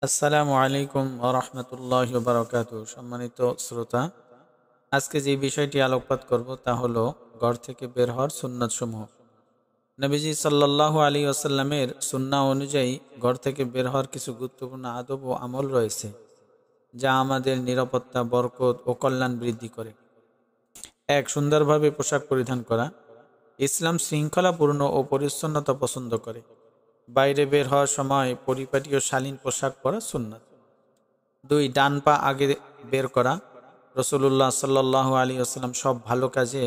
আসসালামু আলাইকুম ওয়া রাহমাতুল্লাহি ওয়া বারাকাতুহু। সম্মানিত শ্রোতা, আজকে যে বিষয়টি আলোকপাত করব তা হলো ঘর থেকে বের হওয়ার সুন্নাত সমূহ। নবীজি সাল্লাল্লাহু আলাইহি ওয়াসাল্লামের সুন্নাহ অনুযায়ী ঘর থেকে বের হওয়ার কিছু গুরুত্বপূর্ণ আদব ও আমল রয়েছে, যা আমাদের নিরাপত্তা, বরকত ও কল্যাণ বৃদ্ধি করে। এক, সুন্দরভাবে পোশাক পরিধান করা। ইসলাম শৃঙ্খলাপূর্ণ ও পরিচ্ছন্নতা পছন্দ করে। বাইরে বের হওয়ার সময় পরিপাটি ও শালীন পোশাক পরা সুন্নাত। দুই, ডান পা আগে বের করা। রসুল্লাহ সাল্লাহ আলী আসসালাম সব ভালো কাজে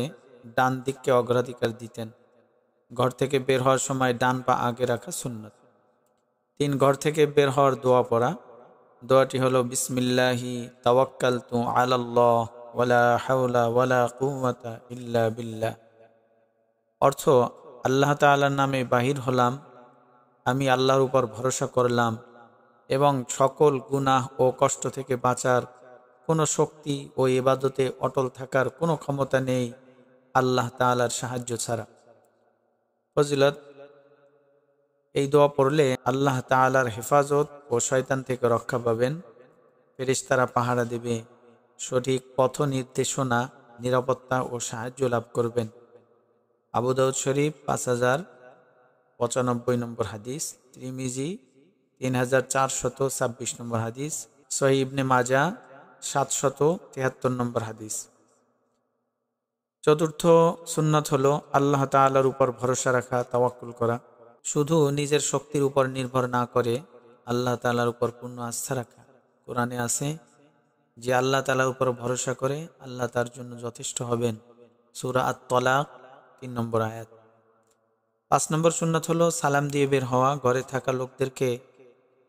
ডান দিককে অগ্রাধিকার দিতেন। ঘর থেকে বের হওয়ার সময় ডান পা আগে রাখা সুন্নাত। তিন, ঘর থেকে বের হওয়ার দোয়া পড়া। দোয়াটি হলো বিসমিল্লাহি তাওয়াক্কালতু আলাল্লাহ ওয়ালা হাওলা ওয়ালা কুওয়াতা ইল্লা বিল্লাহ। অর্থ, আল্লাহ তাআলার নামে বাহির হলাম, আমি আল্লাহর উপর ভরসা করলাম এবং সকল গুনাহ ও কষ্ট থেকে বাঁচার কোনো শক্তি ও ইবাদতে অটল থাকার কোনো ক্ষমতা নেই আল্লাহ তাআলার সাহায্য ছাড়া। ফজিলত, এই দোয়া পড়লে আল্লাহ তাআলার হেফাজত ও শয়তান থেকে রক্ষা পাবেন। ফেরেশতারা পাহারা দেবে। সঠিক পথ নির্দেশনা, নিরাপত্তা ও সাহায্য লাভ করবেন। আবু দাউদ শরীফ 5095 নম্বর হাদিস, তিরমিজি 3426 নম্বর হাদিস, সহিহ ইবনে মাজাহ 773 নম্বর হাদিস। চতুর্থ সুন্নাত হলো আল্লাহ তাআলার উপর ভরসা রাখা, তাওয়াক্কুল করা। শুধু নিজের শক্তির উপর নির্ভর না করে আল্লাহ তাআলার উপর পূর্ণ আস্থা রাখা। কোরআনে আছে যে আল্লাহ তাআলার উপর ভরসা করে আল্লাহ তার জন্য যথেষ্ট হবেন। সূরা আত-তালাক 3 নম্বর আয়াত। 5 নম্বর সুন্নাত হলো সালাম দিয়ে বের হওয়া। ঘরে থাকা লোকদেরকে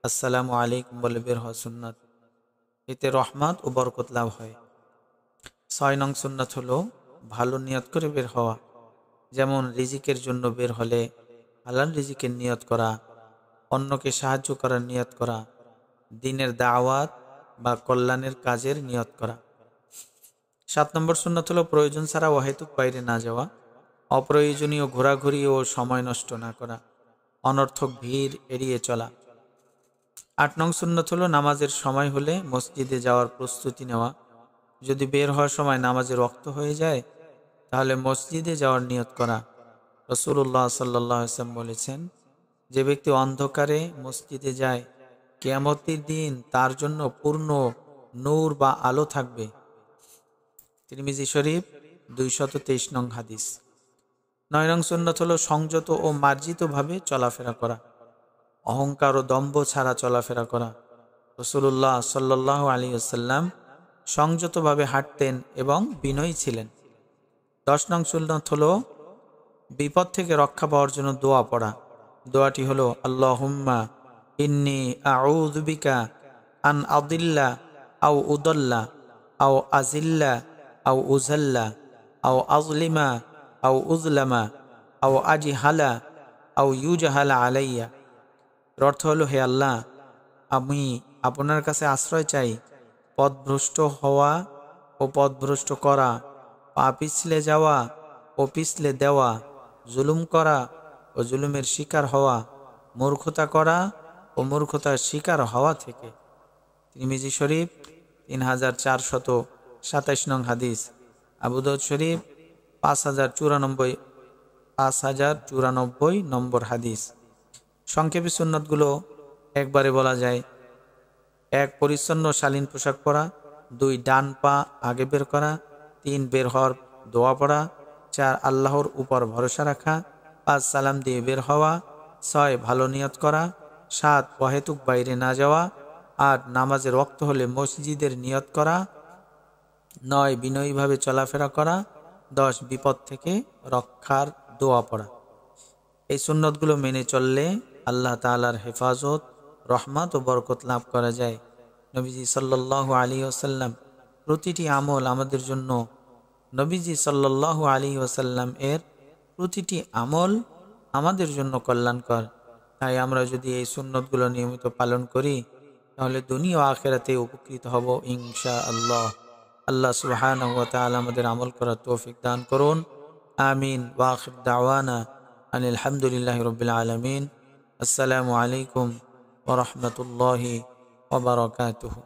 আসসালামু আলাইকুম বলে বের হওয়া সুন্নাত। এতে রহমত ও বরকত লাভ হয়। 6 নং সুন্নাত হলো ভালো নিয়ত করে বের হওয়া। যেমন রিজিকের জন্য বের হলে হালাল রিজিকের নিয়ত করা, অন্যকে সাহায্য করার নিয়ত করা, দ্বীনের দাওয়াত বা কল্যাণের কাজের নিয়ত করা। 7 নম্বর সুন্নাত হলো প্রয়োজন ছাড়া অহেতুক বাইরে না যাওয়া। অপ্রয়োজনীয় ঘোরাঘুরি ও সময় নষ্ট না করা, অনর্থক ভিড় এড়িয়ে চলা। 8 নং সুন্নাত হলো নামাজের সময় হলে মসজিদে যাওয়ার প্রস্তুতি নেওয়া। যদি বের হওয়ার সময় নামাজের ওয়াক্ত হয়ে যায় তাহলে মসজিদে যাওয়ার নিয়ত করা। রাসূলুল্লাহ সাল্লাল্লাহু আলাইহি ওয়াসাল্লাম বলেছেন, যে ব্যক্তি অন্ধকারে মসজিদে যায় কিয়ামতের দিন তার জন্য পূর্ণ নূর বা আলো থাকবে। তিরমিজি শরীফ 223 নং হাদিস। 9 নং সুন্নাত হলো সংযত ও মার্জিতভাবে চলাফেরা করা। অহংকার ও দম্ভ ছাড়া চলাফেরা করা। রাসূলুল্লাহ সাল্লাল্লাহু আলাইহি ওয়াসাল্লাম সংযতভাবে হাঁটতেন এবং বিনয়ী ছিলেন। 10 নং সুন্নাত হলো বিপদ থেকে রক্ষা পাওয়ার জন্য দোয়া পড়া। দোয়াটি হলো আল্লাহুম্মা ইন্নী আউযু বিকা আন আদিল্লা আও উদাল্লা আও আজিল্লা আও উযাল্লা আও আযলিমা আও উযলামা আও আজহালা আও ইউজহালা আলাইয়া। এর অর্থ হলো, হে আল্লাহ, আমি আপনার কাছে আশ্রয় চাই পথভ্রষ্ট হওয়া ও পথভ্রষ্ট করা, পা পিছলে যাওয়া ও পিছলে দেওয়া, জুলুম করা ও জুলুমের শিকার হওয়া, মূর্খতা করা ও মূর্খতার শিকার হওয়া থেকে। তিরমিজি শরীফ 3427 নং হাদিস। আবু দাউদ শরীফ 5094 নম্বর হাদিস। সংক্ষেপে সুন্নাতগুলো একবারে বলা যায়: 1, পরিচ্ছন্ন শালীন পোশাক পরা। 2, ডান পা আগে বের করা। 3, বের হওয়ার দোয়া পড়া। 4, আল্লাহর উপর ভরসা রাখা। 5, সালাম দিয়ে বের হওয়া। 6, ভালো নিয়ত করা। 7, অহেতুক বাইরে না যাওয়া। 8, নামাজের ওয়াক্ত হলে মসজিদের নিয়ত করা। 9, বিনয়ীভাবে চলাফেরা করা। 10, বিপদ থেকে রক্ষার দোয়া পড়া। এই সুন্নতগুলো মেনে চললে আল্লাহ তাআলার হেফাজত, রহমত ও বরকত লাভ করা যায়। নবীজি সাল্লাল্লাহু আলাইহি ওয়াসাল্লাম প্রতিটি আমল আমাদের জন্য নবীজি সাল্লাল্লাহু আলাইহি ওয়াসাল্লাম এর প্রতিটি আমল আমাদের জন্য কল্যাণকর। তাই আমরা যদি এই সুন্নতগুলো নিয়মিত পালন করি তাহলে দুনিয়া ও আখিরাতে উপকৃত হব ইনশাআল্লাহ। আল্লাহ সুবহানাহু ওয়া তাআলা আমাদের আমল করার তৌফিক দান করুন। আমিন। ওয়া আখির দাওয়ানা আনিল হামদুলিল্লাহি রাব্বিল আলামিন। আসসালামু আলাইকুম ওয়া রাহমাতুল্লাহি ওয়া বারাকাতুহু।